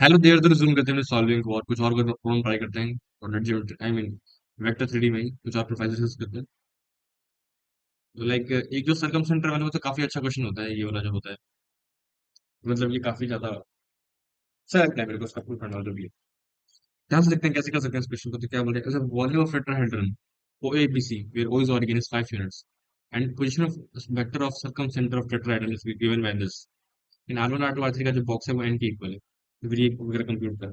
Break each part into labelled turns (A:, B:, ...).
A: Hello there तो resume करते हैं सॉल्विंग को और कुछ और प्रॉब्लम ट्राई करते हैं और let geometry I mean vector three में ही कुछ और प्रोफाइल डिस्कस करते हैं। तो लाइक एक जो सर्कम सेंटर वाला होता है काफी अच्छा क्वेश्चन होता है ये वाला जो होता है। मतलब ये काफी ज्यादा अच्छा लगता है मेरे को उसका प्रूफ करना जो भी है। ध्यान से देखते हैं कैसे कर सकते हैं इस क्वेश्चन को। तो क्या बोल रहे हैं volume of tetrahedron O A B C where O is origin is 5 units and position of vector of circumcentre of tetrahedron is given by this. इन R1 R2 R3 का जो बॉक्स है वो n के equal है। तो फिर ये वगैरह कंप्यूट कर।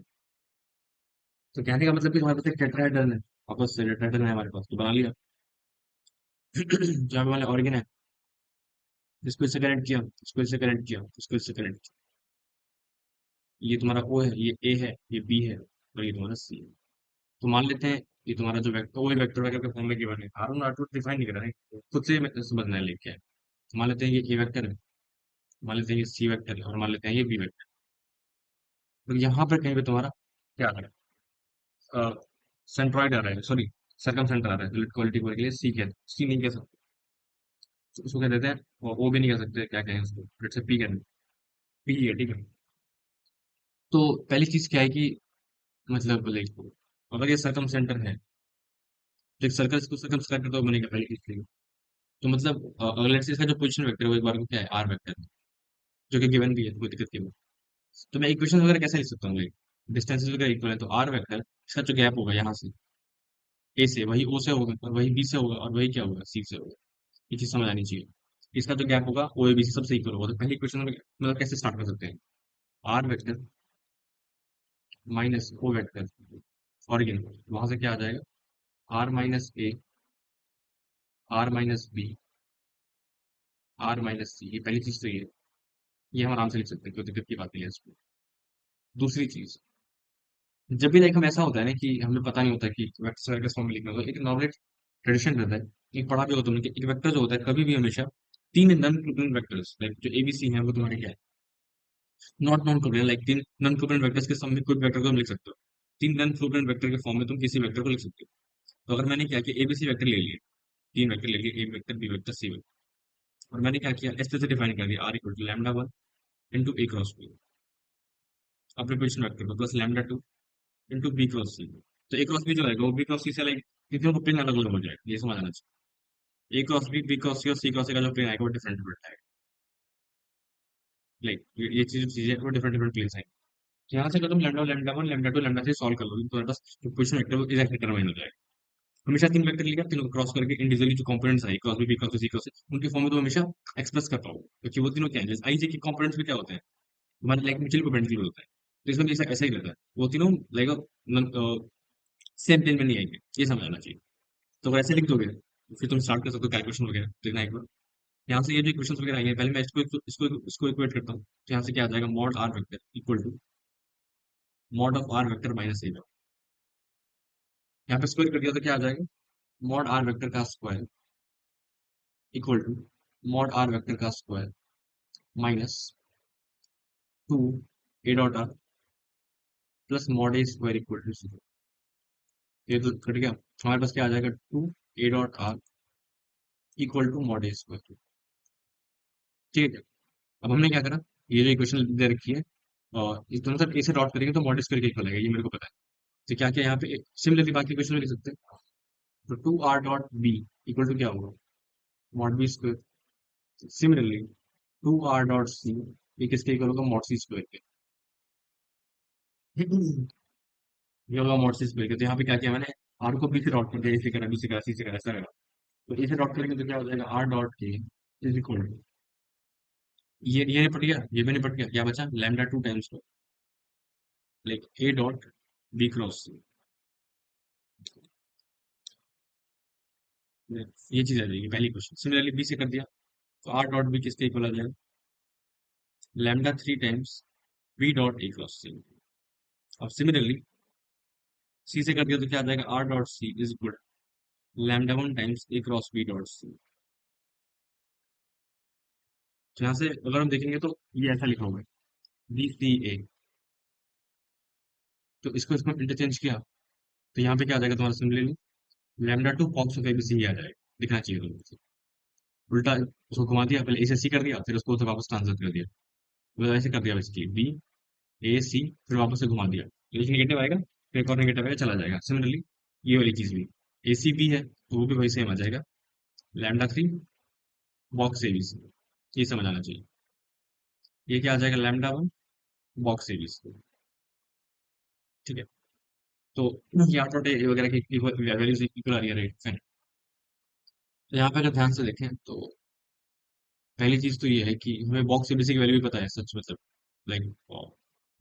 A: तो कहने का मतलब कि हमारे पास एक टेट्राहेड्रन है। वापस से टेट्राहेड्रन है हमारे पास तो बना लिया। जहाँ पे मैंने ऑरिजिन है इसको इससे कनेक्ट किया, इसको इससे कनेक्ट किया, इसको इससे कनेक्ट किया। ये तुम्हारा ओ है, ये ए है, ये बी है और ये तुम्हारा सी है। तो मान लेते हैं ये तुम्हारा जो वेक्टर वो वेक्टर वगैरह के फॉर्म में गिवन है। R1 R2 डिफाइन नहीं कर रहा है, खुद से समझना है लेके आए। तो मान लेते हैं ये ए वेक्टर है, मान लेते हैं ये सी वेक्टर है और मान लेते हैं ये बी वेक्टर। तो यहाँ पर कहीं पे तुम्हारा क्या आ रहा है? सेंट्रॉइड आ रहा है, सॉरी सरकम सेंटर आ रहा है। तो क्वालिटी को के लिए सी कहते सी नहीं कह सकते। तो उसको कह देते हैं वो भी नहीं कह सकते, क्या कहें उसको, फिर से पी कहते हैं। पी है, ठीक है। तो पहली चीज क्या है कि मतलब लाइक अगर ये सरकम सेंटर है तो एक सर्कल इसको सर्कम सेंटर तो बनेगा पहले इसलिए। तो मतलब अगर लेट्स से इसका जो पोजीशन वेक्टर है वो एक बार को क्या है आर वेक्टर है, जो कि गिवन भी है, कोई दिक्कत नहीं है। तो मैं इक्वेशन वगैरह कैसे लिख सकता हूँ लाइक डिस्टेंसेस वगैरह इक्वल है तो आर वेक्टर इसका जो गैप होगा यहाँ से ए से वही ओ से होगा और वही बी से होगा और वही क्या होगा सी से होगा। ये चीज समझ आनी चाहिए। इसका जो गैप होगा ओ ए बी सी सबसे इक्वल होगा। तो पहली इक्वेशन में मतलब कैसे स्टार्ट कर सकते हैं? R vector minus O vector origin, वहां से क्या आ जाएगा? R minus A, R minus B, R minus C. ये पहली चीज तो ये हम आराम से लिख सकते हैं, कोई दिक्कत की बात नहीं है इसमें। दूसरी चीज, जब भी लाइक हम ऐसा होता है ना कि हमें पता नहीं होता कि वेक्टर का फॉर्म लिखना होगा, एक नॉर्मल ट्रेडिशन रहता है। एक पढ़ा भी होता है कि एक वेक्टर जो होता है कभी भी हमेशा तीन नॉन कोवेलेंट वेक्टर्स लाइक जो एबीसी हैं वो तुम्हारे क्या है, नॉट नॉन कोवेलेंट। लाइक तीन नॉन कोवेलेंट वेक्टर्स के सम में कोई वेक्टर को तुम लिख सकते हो। तीन नॉन कोवेलेंट वेक्टर के फॉर्म में तुम किसी वेक्टर को लिख सकते हो। तो अगर मैंने क्या किया एबीसी वेक्टर ले लिए, तीन वेक्टर ले लिए, A vector B vector C vector, और मैंने क्या किया एस से डिफाइन कर दिया R equal to lambda one into A cross B अपने पोजिशन वेक्टर को plus lambda two into B cross C. तो ए क्रॉस बी जो है वो बी क्रॉस सी से लाइक क्योंकि वो प्लेन अलग अलग हो जाएगा, ये समझ आना चाहिए। ए क्रॉस बी, बी क्रॉस सी और सी क्रॉस सी का जो प्लेन आएगा वो डिफरेंट डिफरेंट आएगा। लाइक ये चीजें वो डिफरेंट डिफरेंट प्लेन्स आएंगे। तो यहाँ से अगर तुम lambda lambda one lambda two lambda three solve कर लोगे तो तुम्हारे पास जो पोजिशन वेक्टर वो एग्जैक्ट डिटरमाइन हो जाएगा। हमेशा तीन वेक्टर लिखा, तीनों को क्रॉस करके इंडिविजुअली जो components A cross B, B cross C cross उनके फॉर्म में तो हमेशा एक्सप्रेस कर पाओगे क्योंकि वो तीनों क्या है जैसे आई जे के कंपोनेंट्स भी क्या होते हैं तुम्हारे लाइक म्यूचुअल परपेंडिकुलर होता है। तो इसमें भी ऐसा ही रहता है, वो तीनों लाइक सेम प्लेन में नहीं आएंगे, ये समझ आना चाहिए। तो अगर ऐसे लिख दोगे तो फिर तुम स्टार्ट कर सकते हो कैलकुलेशन वगैरह देखना एक बार। यहाँ से ये जो इक्वेशंस वगैरह आएंगे पहले मैं इसको इक्वेट करता हूँ। तो यहाँ से क्या आ जाएगा mod R vector equal to mod of R vector minus A. यहाँ पे स्क्वायर कर दिया तो क्या आ जाएगा मॉड आर वेक्टर का square equal to mod R vector का square minus two A dot R plus mod A square equal to zero. ये तो कट गया, हमारे पास क्या आ जाएगा two A dot R equal to mod A square. ठीक है। अब हमने क्या करा, ये जो इक्वेशन दे रखी है और इस दोनों तरफ ए से डॉट करेंगे तो मॉड स्क्वायर के इक्वल आएगा, ये मेरे को पता है। तो क्या क्या यहाँ पे सिमिलरली बाकी इक्वेशन में लिख सकते हैं। तो two R dot B equal to क्या होगा mod B square. Similarly two R dot C ये किसके इक्वल होगा मॉड सी स्क्वायर के। ये होगा मॉड सी स्क्वायर के। तो यहाँ पे क्या किया मैंने आर को बी से डॉट कर दिया, ए से करा, बी से करा, सी से करा, ऐसा करा। तो ए से डॉट करेंगे तो क्या हो जाएगा आर डॉट के इज इक्वल टू ये निपट गया, ये भी निपट गया, क्या बचा lambda two times like A dot B cross C. ये चीज आ जाएगी पहली क्वेश्चन। सिमिलरली बी से कर दिया तो आर डॉट बी किसके इक्वल आ जाएगा lambda three times B dot A cross C. अब सिमिलरली सी से कर दिया तो क्या आ जाएगा R dot C is equal lambda one times A cross B dot C. तो यहाँ से अगर हम देखेंगे तो ये ऐसा लिखा हुआ है बी सी ए। तो इसको इसको इंटरचेंज किया तो यहाँ पे क्या आ जाएगा तुम्हारा similarly lambda two cos of A B C आ जाएगा। दिखना चाहिए तुम्हें उल्टा उसको घुमा दिया, पहले ए से सी कर दिया फिर उसको तो वापस ट्रांसफर कर दिया। तो ऐसे कर दिया बेसिकली बी ए सी, फिर वापस से घुमा दिया, एक नेगेटिव आएगा, फिर एक और नेगेटिव आएगा, चला जाएगा। सिमिलरली ये वाली चीज भी ए सी बी है, तो वो भी वही सेम आ जाएगा, lambda three box A B C. ये समझ आना चाहिए। ये क्या आ जाएगा, lambda one box A B C. ठीक है। तो यहाँ पर वगैरह की वैल्यूज इक्वल आ रही है, राइट, फाइन। तो यहाँ पे अगर ध्यान से देखें तो पहली चीज तो ये है कि हमें बॉक्स एबीसी की वैल्यू भी पता है सच, मतलब लाइक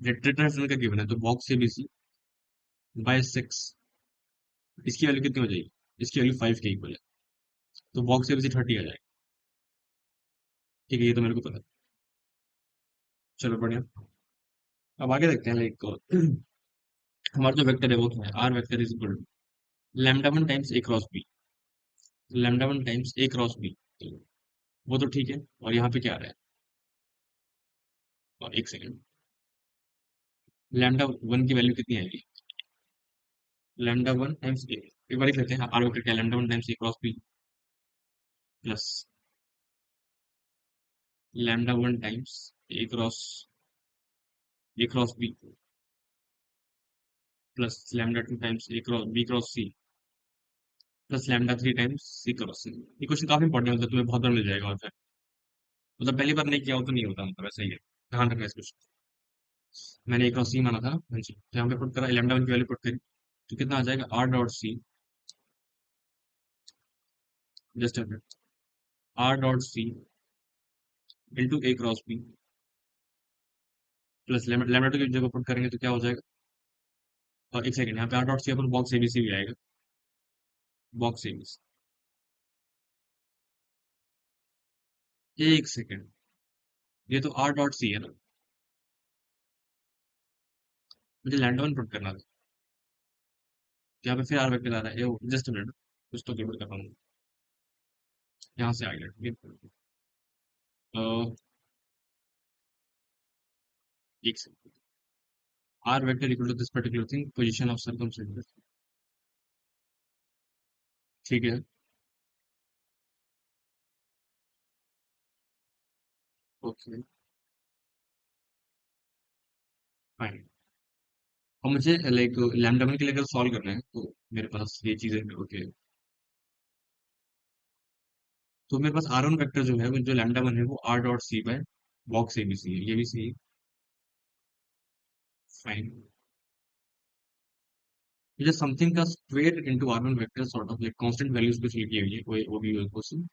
A: डिटरमिनेंट का गिवन है, तो बॉक्स एबीसी बाय सिक्स, इसकी वैल्यू कितनी हो जाएगी, इसकी वैल्यू फाइव के इक्वल है, तो बॉक्स एबीसी थर्टी आ जाएगा। ठीक है, ये तो मेरे को पता है। चलो बढ़िया। अब आगे देखते हैं, लाइक हमारा जो वेक्टर है वो क्या है, R vector is equal to lambda one times A cross B, lambda one times A cross B, तो वो तो ठीक है। और यहाँ पे क्या आ रहा है, और एक सेकेंड, लैम्डा वन की वैल्यू कितनी आएगी, लैम्डा वन टाइम्स ए, एक बार लिख लेते हैं, आर वेक्टर क्या है, lambda one times A cross B plus lambda one times A cross B plus lambda two times A cross B cross C plus lambda three times C cross C. ये question काफी important होता है, तुम्हें बहुत बार मिल जाएगा, और फिर मतलब पहली बार नहीं किया हो तो नहीं होता, मतलब ऐसा ही है, ध्यान रखना इस क्वेश्चन। मैंने ए क्रॉस सी माना था, हाँ जी, तो यहाँ पे पुट करा, लैम्डा वन की वैल्यू पुट करी, तो कितना आ जाएगा, R dot C, just R dot C into A cross B plus lambda two की जगह पुट करेंगे तो क्या हो जाएगा, और एक सेकंड, यहाँ पे are dot C upon box ABC भी आएगा, बॉक्स एबीसी, एक सेकंड, ये तो आर डॉट सी है ना, मुझे लैंड वन पुट करना था, यहाँ पे फिर आर वेक्टर आ रहा है, जस्ट मिनट, कुछ तो गड़बड़ कर रहा हूँ, यहाँ से आ गया, ठीक है। एक second, R vector equal to this particular thing, position of circumstances, ठीक है, ओके, फाइन। और मुझे लाइक लैम्डा वन के लिए अगर सॉल्व करना है तो मेरे पास ये चीजें, ओके, तो मेरे पास आर वन वेक्टर जो है, वो जो लैम्डा वन है, वो R dot C by box ABC है, ये भी सही है, फाइन। मुझे समथिंग का square into R one vector sort of like constant values कुछ लिखी हुई है, वो भी क्वेश्चन,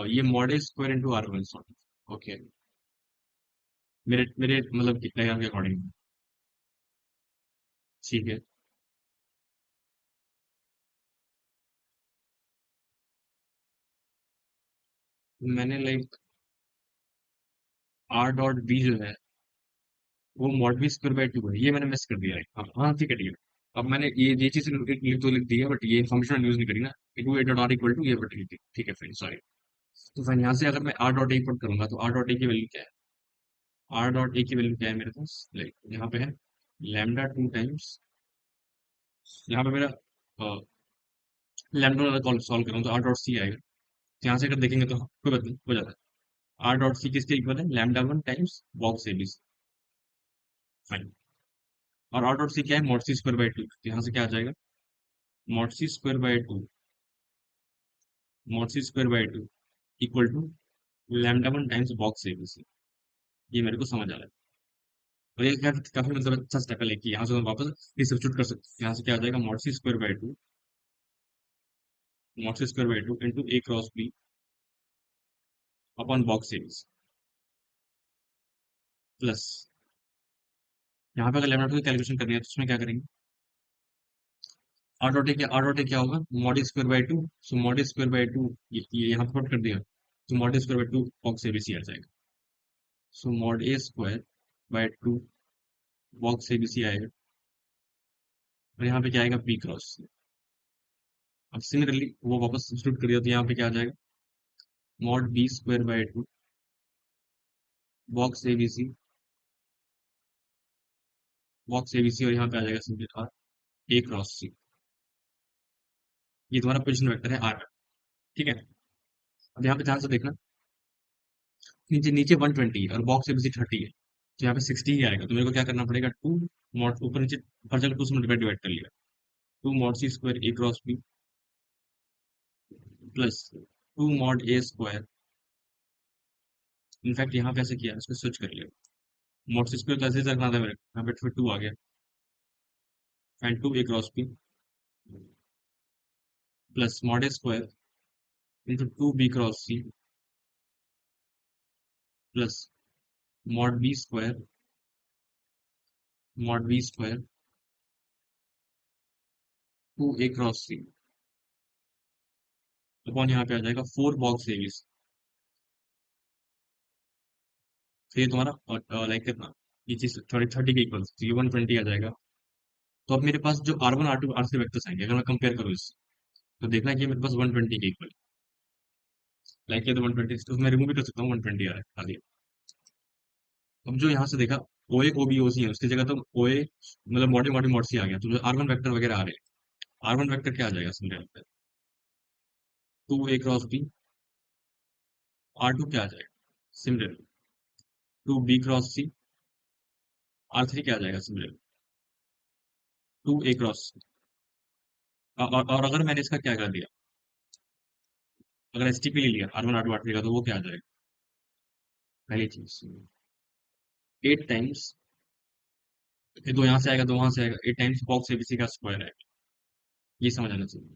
A: ये model square into R one sort of, okay, मेरे मेरे मतलब डायग्राम के अकॉर्डिंग, ठीक है। मैंने लाइक आर डॉट बी जो है वो mod B square by two है, ये मैंने मिस कर दिया है, हाँ हाँ, ठीक है ठीक है। अब मैंने ये चीज लिख तो लिख दी है, बट ये इन्फॉर्मेशन यूज नहीं करी ना, two A dot R equal to ये, बट ठीक है ठीक है, फाइन, सॉरी। तो फाइन, यहाँ से अगर मैं आर डॉट ए पुट करूंगा तो आर डॉट ए की वैल्यू क्या है, आर डॉट ए की वैल्यू क्या है मेरे पास, लाइक यहाँ पे है लैम्डा टू टाइम्स, यहाँ पे मेरा लैम्डा वाला कॉल सॉल्व करूँ तो आर डॉट सी आएगा, तो यहाँ से अगर देखेंगे तो कोई बात नहीं, हो जाता है। आर डॉट सी किसके इक्वल है, lambda one times box ABC, fine. और आर डॉट सी क्या है, mod C square by two, तो यहाँ से क्या आ जाएगा, mod C square by two, mod C square by two equal to lambda one times box ABC, ये मेरे को समझ आ रहा है। और ये काफी मतलब अच्छा स्टेप है, लेकिन यहाँ से हम वापस सब्स्टिट्यूट कर सकते हैं, यहाँ से क्या आ जाएगा, mod C square by two, mod C square by two into A cross B upon box ABC plus, यहाँ पे अगर लैम्डा टू की कैलकुलेशन करनी है तो उसमें क्या करेंगे, आर डॉट ए क्या होगा, mod square by two, so mod square by two, ये यहाँ पे पुट कर दिया, तो mod square by two box ABC आ जाएगा, so mod A square by two box ABC आएगा, और यहाँ पे क्या आएगा, बी क्रॉस। अब सिमिलरली वो वापस सब्स्टिट्यूट कर दिया, तो यहाँ पे क्या आ जाएगा, mod B square by two box ABC, box ABC, और यहाँ पे आ जाएगा simply R A cross C, ये तुम्हारा पोजिशन वेक्टर है आर, ठीक है। अब यहाँ पे ध्यान से देखना, नीचे नीचे 120 और बॉक्स एबीसी 30 है, तो यहाँ पे 60 ही आएगा, तो मेरे को क्या करना पड़ेगा, टू मॉड ऊपर नीचे हर जगह टू से मल्टीप्लाई डिवाइड कर लिया, two mod C square A cross B plus two mod A square. In fact यहाँ पे ऐसे किया, इसको स्विच कर लिया, मॉड सी स्क्वायर तो ऐसे ही रखना था मेरे को, यहाँ पे फिर टू आ गया, and two A cross B plus mod A square into two B cross C plus mod B square two A cross C upon यहाँ पे आ जाएगा फोर बॉक्स एबीसी। तो ये तुम्हारा लाइक कितना, ये चीज 30 के इक्वल, तो ये 120 आ जाएगा। तो अब मेरे पास जो R1 R2 R3 वेक्टर्स आएंगे, अगर मैं कंपेयर करूँ इससे, तो देखना है कि मेरे पास 120 के इक्वल, लाइक ये तो 120, तो मैं रिमूव भी कर सकता हूँ, 120 आ रहा है खाली। अब जो यहाँ से देखा ओ ए ओ बी ओ सी है, उसकी जगह तो ओ ए मतलब मॉडी मॉडी मॉड सी आ गया, तो जो R1 वेक्टर वगैरह आ रहे हैं, R1 वेक्टर क्या आ जाएगा समझे, to A cross B, R2 क्या आ जाएगा similar, two B cross C, R3 क्या आ जाएगा सिमिलर, टू ए क्रॉस। और अगर मैंने इसका क्या कर दिया, अगर एस टी पी ले लिया R1 R2 R3 का, तो वो क्या आ जाएगा, पहली चीज 8 टाइम्स, ये दो यहाँ से आएगा, दो वहां से आएगा, 8 टाइम्स बॉक्स एबीसी का स्क्वायर है, ये समझ आना चाहिए।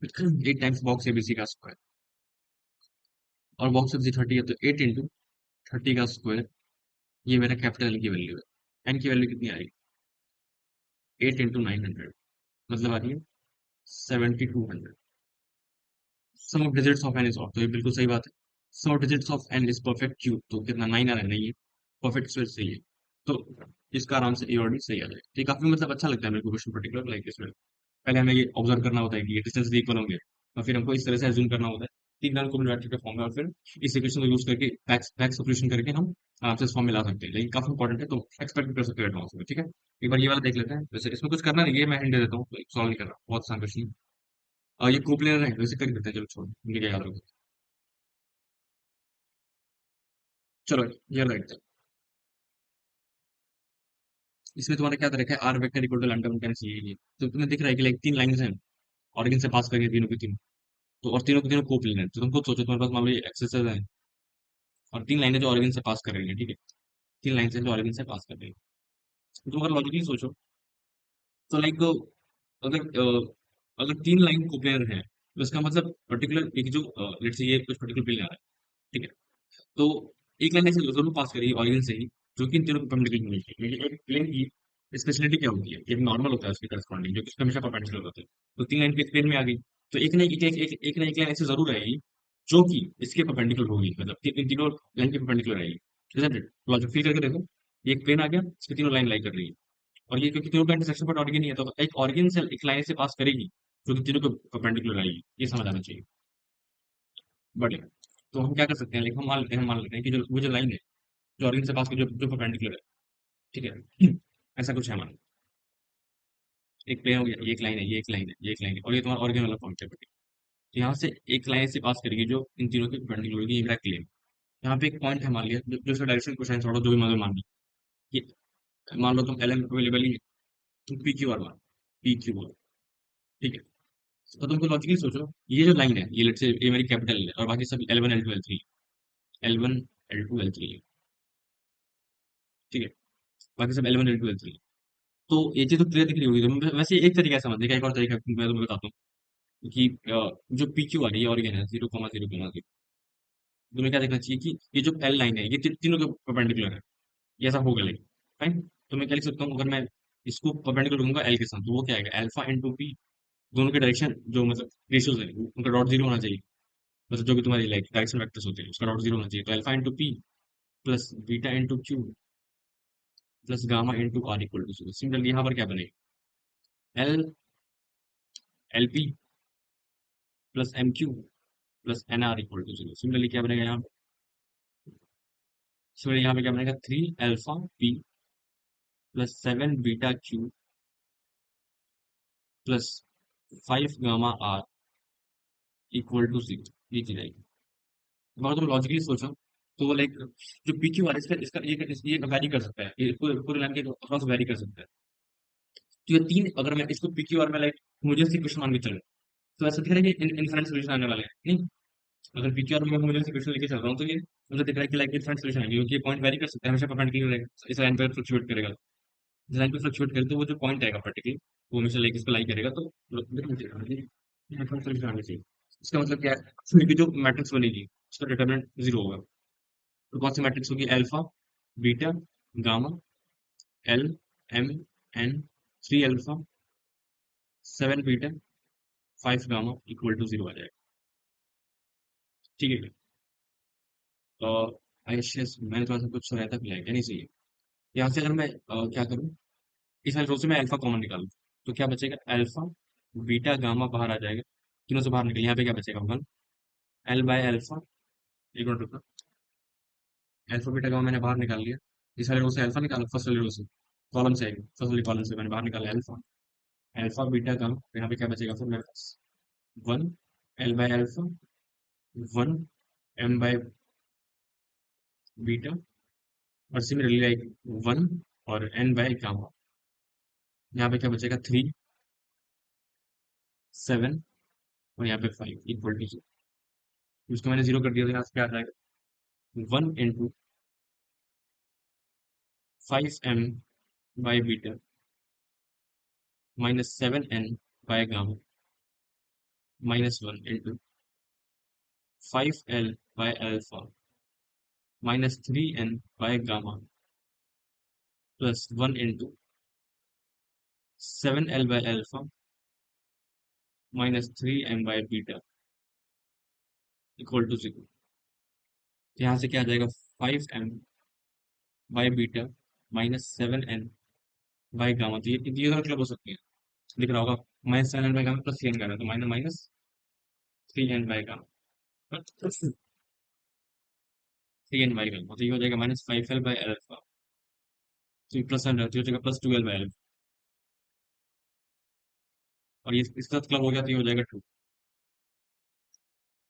A: 8 टाइम्स बॉक्स एबीसी का स्क्वायर, और बॉक्स एबीसी 30 है, तो 8 इंटू 30 का स्क्वायर, ये मेरा कैपिटल एन की वैल्यू है। एन की वैल्यू कितनी आएगी, 8 इंटू 900, मतलब आ रही है 7200। Sum of digits of N is of, तो ये बिल्कुल सही बात है। Sum of digits of N is perfect cube, तो कितना 9 आ रहा है, नहीं है, परफेक्ट स्क्वायर सही है। तो इसका आराम से ए और डी सही आ जाएगा। तो ये काफी मतलब अच्छा लगता है मेरे को क्वेश्चन पर्टिकुलर, लाइक इसमें पहले हमें ये ऑब्जर्व करना होता है कि ये डिस्टेंस इक्वल होंगे, और फिर हमको इस तरह से एज्यूम करना होता है तीन रन को मैट्रिक्स का फॉर्म है, और फिर इस इक्वेशन को यूज करके बैक सब्स्टिट्यूशन करके हम आराम से इस फॉर्म में ला सकते हैं। लेकिन काफी इंपॉर्टेंट है, तो एक्सपेक्ट कर सकते हो एडवांस में, ठीक है। एक बार ये वाला देख लेते हैं, वैसे इसमें कुछ करना नहीं है, मैं हिंट दे देता हूँ, सॉल्व नहीं कर रहा, बहुत आसान क्वेश्चन। और ये कोप्लेनर है, वैसे कर देते हैं, चलो छोड़, मुझे क्या याद रखो। चलो ये राइट है। इसमें तुम्हारा क्या रखा है, R vector equal to lambda one times ये, तो तुम्हें दिख रहा है कि लाइक तीन लाइंस हैं, ऑरिजिन से पास करेंगे तीनों की तीनों, तो और तीनों के तीनों कोप्लेनर, तो तुम खुद सोचो, तुम्हारे पास मान लो ये एक्सेस है, और तीन लाइनें जो ऑरिजिन से पास कर रही हैं, ठीक है, तीन लाइन से जो ऑरिजिन से पास कर रही है, तो तुम अगर लॉजिकली सोचो, तो लाइक अगर तीन लाइन कोप्लेनर है, तो इसका मतलब पर्टिकुलर एक जो लेट्स से ये कुछ पर्टिकुलर प्लेन आ रहा है, ठीक है, तो एक लाइन ऐसे जरूर पास करेगी ऑरिजिन से ही, जो कि इन तीनों को परपेंडिकुलर मिलेगी, लेकिन एक प्लेन की स्पेशलिटी क्या होती है, एक नॉर्मल होता है उसके करस्पॉन्डिंग, जो कि उसका हमेशा परपेंडिकुलर होता है। तो तीन लाइन के प्लेन में आ गई, तो एक ना एक लाइन ऐसे जरूर आएगी जो कि इसके परपेंडिकुलर होगी, मतलब इन तीनों लाइन के परपेंडिकुलर आएगी, इजंट इट। लॉजिक फील करके देखो, ये एक प्लेन आ गया, इसकी तीनों लाइन लाई कर रही है, और ये क्योंकि तीनों का इंटरसेक्शन पॉइंट ऑरिजिन ही है, तो एक ऑरिजिन से एक लाइन से पास करेगी जो कि तीनों को परपेंडिकुलर आएगी, ये समझ आना चाहिए। बढ़िया। तो हम क्या कर सकते हैं, लेकिन हम मान लेते हैं कि जो वो जो लाइन है, जो ऑरिजिन से पास की जो जो परपेंडिकुलर है, ठीक है, ऐसा कुछ है मान लो। एक प्लेन हो गया, ये एक लाइन है, ये एक लाइन है, ये एक लाइन है, और ये तुम्हारा ऑरिजिन वाला पॉइंट है। तो यहाँ से एक लाइन से पास करेगी जो इन तीनों की परपेंडिकुलर होगी, ये क्लेम। यहाँ पे एक पॉइंट है मान लिया, जो इसका डायरेक्शन कोसाइन छोड़ो, जो भी मान लो, ये मान लो तुम एल एम अवेलेबल ही है, तुम पी क्यू आर मान, पी क्यू आर, ठीक है। तो तुमको लॉजिकली सोचो, ये जो लाइन है, ये लेट्स से ये मेरी कैपिटल है, और बाकी सब L one L two L three, L one L two L three, ठीक है, बाकी सब L one L two L three. तो ये चीज तो क्लियर दिख रही होगी, तो वैसे एक तरीका है समझने का, एक और तरीका मैं तुम्हें बताता हूँ कि जो पी क्यू आ रही है ऑरिजिन है 0,0,0, तुम्हें क्या देखना चाहिए कि ये जो एल लाइन है, ये तीनों के परपेंडिकुलर है, ये ऐसा होगा लेकिन फाइन। तो मैं क्या लिख सकता हूँ, अगर मैं इसको परपेंडिकुलर दूंगा एल के साथ, तो वो क्या आएगा, अल्फा इंटू पी, दोनों के डायरेक्शन जो मतलब रेशियोज है उनका डॉट जीरो होना चाहिए, मतलब जो भी तुम्हारी लाइक डायरेक्शन वेक्टर्स होते हैं उसका डॉट जीरो होना चाहिए, तो alpha into P plus beta into Q plus gamma into R equal to zero. Similarly यहाँ पर क्या बनेगा, L L P plus M Q plus N R equal to zero. Similarly क्या बनेगा यहाँ पे, सिमिलरली यहाँ पे क्या बनेगा, 3 alpha P plus 7 beta Q plus 5 gamma R equal to zero, ये चीज आएगी। तो अगर तुम लॉजिकली सोचो, तो लाइक जो PQ है इसका इसका ये वैरी कर सकता है, ये पूरे पूरे लाइन के अक्रॉस वैरी कर सकता है। तो ये तीन, अगर मैं इसको PQ में लाइक मुझे सी क्वेश्चन मान के चले, तो ऐसा दिख रहा है कि इनफाइनाइट सोल्यूशन आने वाले हैं नहीं। अगर PQ में मुझे सी क्वेश्चन लेके चल रहा हूँ, तो ये मुझे दिख रहा है कि लाइक इनफाइनाइट सोल्यूशन आएंगे, क्योंकि ये पॉइंट वैरी कर सकता है, हमेशा परपेंडिकुलर रहेगा, इस लाइन पर फ्लक्चुएट करेगा। इस लाइन पे फ्लक्चुएट करे तो वो जो पॉइंट आएगा पर्टिकुलर, वो हमेशा लाइक इसको लाई करेगा, तो इनफाइनाइट सोल्यूशन आने चाहिए। इसका मतलब क्या है, इसमें की जो मैट्रिक्स बनेगी उसका डिटरमिनेंट जीरो होगा। तो कौन सी मैट्रिक्स होगी, alpha, beta, gamma, L, M, N, 3 alpha, 7 beta, 5 gamma equal to zero आ जाएगा। ठीक है। तो आयुष्य मैंने थोड़ा सा कुछ रहता भी है क्या नहीं सही है। यहाँ से अगर मैं क्या करूँ, इस वाले रो से मैं अल्फा कॉमन निकालूँ, तो क्या बचेगा, अल्फा, बीटा, गामा बाहर आ जाएगा, तीनों से बाहर निकल, यहाँ पे क्या बचेगा, वन, एल बाय अल्फा। एक मिनट रुकना, अल्फा बीटा गामा मैंने बाहर निकाल लिया। इस वाले रो से अल्फा निकालो, फर्स्ट वाले रो से, कॉलम से आएगी, फर्स्ट वाली कॉलम से मैंने बाहर निकाला अल्फा, अल्फा बीटा गामा, तो यहाँ पे क्या बचेगा फिर मेरे पास, one, L by alpha, one, M by beta, और सिमिलरली लाइक वन और एन बाय गामा। यहाँ पे क्या बचेगा, थ्री, सेवन, और यहाँ पे फाइव इक्वल टू जीरो। उसको मैंने जीरो कर दिया, तो यहाँ से क्या आ जाएगा, one into 5m by beta minus 7n by gamma minus one into 5l by alpha minus 3n by gamma plus one into 7l by alpha minus 3m by beta equal to zero. यहाँ से क्या आ जाएगा, 5m by beta minus 7n by gamma, तो ये दोनों मतलब हो सकती है, दिख रहा होगा, minus 7n by gamma plus 3n gamma, तो minus minus 3n by gamma, 3n by gamma, तो ये हो जाएगा माइनस 5l बाय अल्फा, तो प्लस 1 रहती है, हो जाएगा प्लस 12 बाय, और ये इसका मतलब हो गया, तो ये हो जाएगा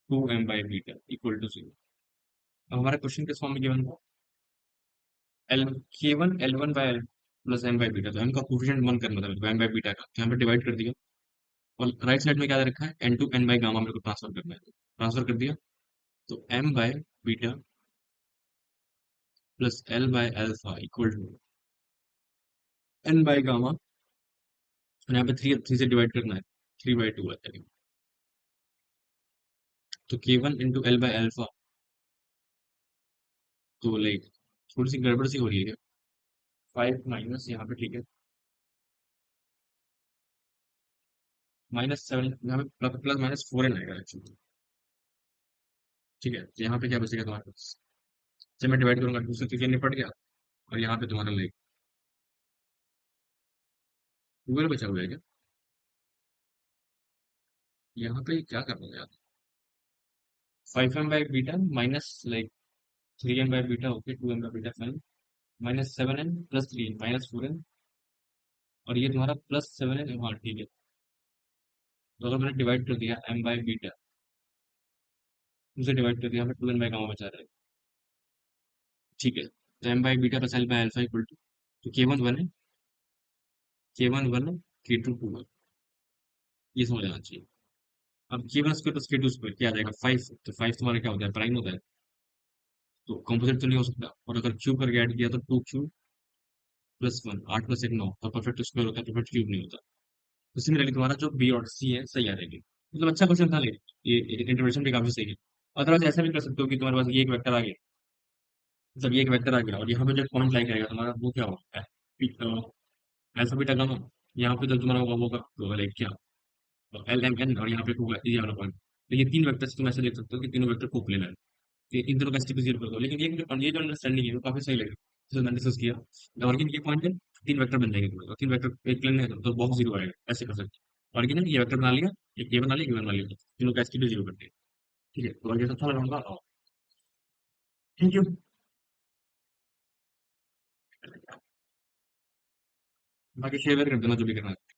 A: two M by beta equal to zero. अब हमारा क्वेश्चन किस फॉर्म में गिवन था, L, K one L one by L plus M by beta, तो एम का कोफिशिएंट वन करना था मेरे को, एम बाई बीटा का, तो यहाँ पे डिवाइड कर दिया, और राइट साइड में क्या दे रखा है, N two N by gamma मेरे को ट्रांसफर करना है, ट्रांसफर कर दिया, तो M by beta plus L by alpha equal to N by gamma, और यहाँ पे थ्री थ्री से डिवाइड करना है, 3/2 आता है, तो के one into L by alpha, तो लाइक थोड़ी सी गड़बड़ सी हो रही है, 5 माइनस यहाँ पे, ठीक है, -7, यहाँ पे प्लस माइनस 4n आएगा एक्चुअली। ठीक है, तो यहाँ पे क्या बचेगा तुम्हारे पास, जब मैं डिवाइड करूंगा दूसरे तरीके निपट गया, और यहाँ पे तुम्हारा लाइक ट्वेल्व बचा हुआ है क्या, यहाँ पे क्या करना है यार, 5m by beta minus like 3m by beta, okay, 2m by beta fine, minus 7n plus 3 minus 4n, और ये तुम्हारा प्लस 7n, हाँ ठीक है। तो अगर मैंने डिवाइड कर दिया m बाई बीटा, उसे डिवाइड कर दिया, हमें 2n बाई गामा बचा रहा है, ठीक है, तो m by beta plus l by alpha equal to, तो k1 1 है, k1 1 है, k2 2 है, ये समझ आना चाहिए। अब k1 square plus k2 square क्या आ जाएगा, 5, तो 5 तुम्हारा क्या होता है, प्राइम होता है, तो कॉम्पोजिट तो नहीं हो सकता, और अगर क्यूब करके ऐड किया तो 2 क्यूब प्लस वन, 8 + 1 9, तो परफेक्ट स्क्वायर होता है, परफेक्ट क्यूब नहीं होता। तो सिमिलरली तुम्हारा जो बी और सी है सही आ जाएगी, मतलब अच्छा क्वेश्चन था, लेकिन ये इंटरप्रिटेशन भी काफी सही है। अदरवाइज ऐसा भी कर सकते हो कि तुम्हारे पास ये एक वेक्टर आ गया, मतलब ये एक वेक्टर आ गया, और यहाँ पे जो पॉइंट लाइन आएगा तुम्हारा, वो क्या होगा, अल्फा बीटा गामा, यहाँ पे जो तुम्हारा होगा लाइक क्या, एल एम एन, और यहाँ पे होगा ये वाला पॉइंट। तो ये तीन वेक्टर तुम ऐसे देख सकते हो कि तीनों वेक्टर को प्लेन है, तो इन दोनों का एसटीपी जीरो कर दो, लेकिन ये जो अंडरस्टैंडिंग है वो काफी सही लगी, जैसे मैंने डिस्कस किया, और ये पॉइंट है, तीन वेक्टर बन जाएंगे तुम्हारे, तीन वेक्टर एक प्लेन है, तो बॉक्स जीरो आएगा, ऐसे कर सकते हैं। और ये वेक्टर बना लिया, एक ये बना लिया, ये बना लिया, तीनों का एसटीपी जीरो कर दिया। ठीक है, तो आगे अच्छा लगाऊंगा, थैंक यू। बाकी शेयर कर देना जो भी करना है।